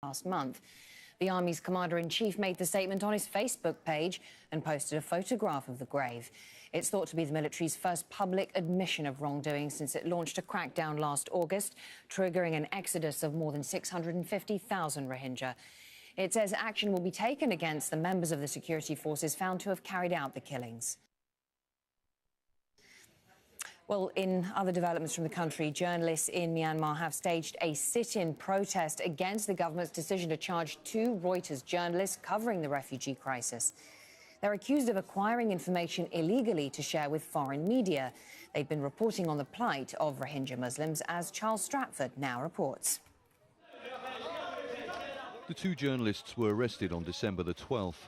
last month. The Army's Commander-in-Chief made the statement on his Facebook page and posted a photograph of the grave. It's thought to be the military's first public admission of wrongdoing since it launched a crackdown last August, triggering an exodus of more than 650,000 Rohingya. It says action will be taken against the members of the security forces found to have carried out the killings. Well, in other developments from the country, journalists in Myanmar have staged a sit-in protest against the government's decision to charge 2 Reuters journalists covering the refugee crisis. They're accused of acquiring information illegally to share with foreign media. They've been reporting on the plight of Rohingya Muslims, as Charles Stratford now reports. The 2 journalists were arrested on December the 12th.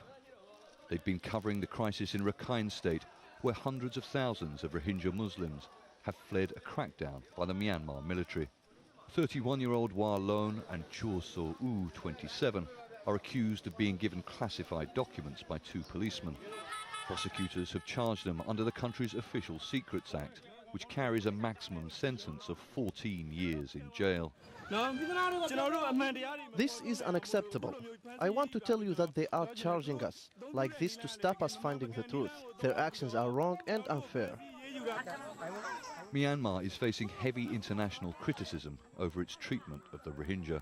They've been covering the crisis in Rakhine State, where hundreds of thousands of Rohingya Muslims have fled a crackdown by the Myanmar military. 31-year-old Wa Lone and Chur So U, 27, are accused of being given classified documents by 2 policemen. Prosecutors have charged them under the country's Official Secrets Act, which carries a maximum sentence of 14 years in jail. This is unacceptable. I want to tell you that they are charging us like this to stop us finding the truth. Their actions are wrong and unfair. Myanmar is facing heavy international criticism over its treatment of the Rohingya.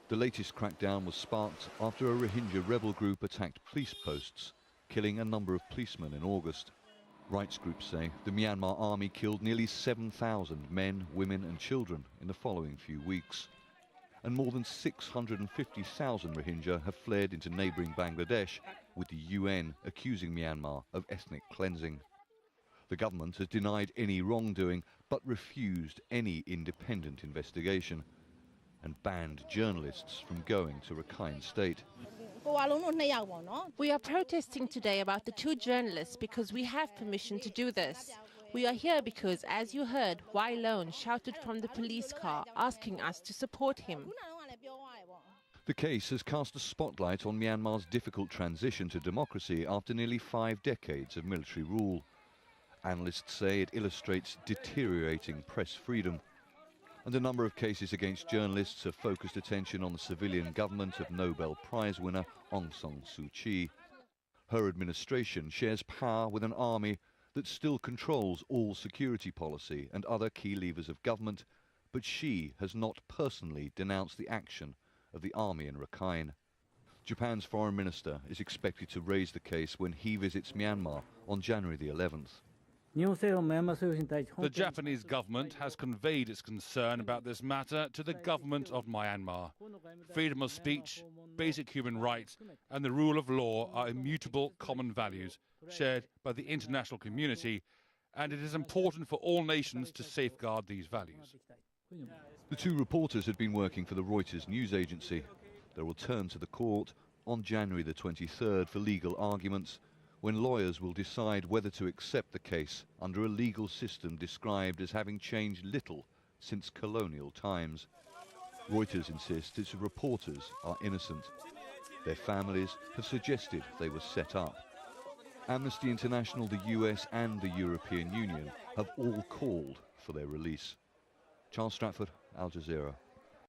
The latest crackdown was sparked after a Rohingya rebel group attacked police posts, killing a number of policemen in August. Rights groups say the Myanmar army killed nearly 7,000 men, women and children in the following few weeks. And more than 650,000 Rohingya have fled into neighbouring Bangladesh, with the UN accusing Myanmar of ethnic cleansing. The government has denied any wrongdoing but refused any independent investigation and banned journalists from going to Rakhine State. We are protesting today about the 2 journalists because we have permission to do this. We are here because, as you heard, Wa Lone shouted from the police car asking us to support him. The case has cast a spotlight on Myanmar's difficult transition to democracy after nearly 5 decades of military rule. Analysts say it illustrates deteriorating press freedom. And a number of cases against journalists have focused attention on the civilian government of Nobel Prize winner Aung San Suu Kyi. Her administration shares power with an army that still controls all security policy and other key levers of government, but she has not personally denounced the action of the army in Rakhine. Japan's foreign minister is expected to raise the case when he visits Myanmar on January the 11th. The Japanese government has conveyed its concern about this matter to the government of Myanmar. Freedom of speech, basic human rights and the rule of law are immutable common values shared by the international community, and it is important for all nations to safeguard these values. The 2 reporters had been working for the Reuters news agency. They will turn to the court on January the 23rd for legal arguments, when lawyers will decide whether to accept the case under a legal system described as having changed little since colonial times. Reuters insists its reporters are innocent. Their families have suggested they were set up. Amnesty International, the US and the European Union have all called for their release. Charles Stratford, Al Jazeera.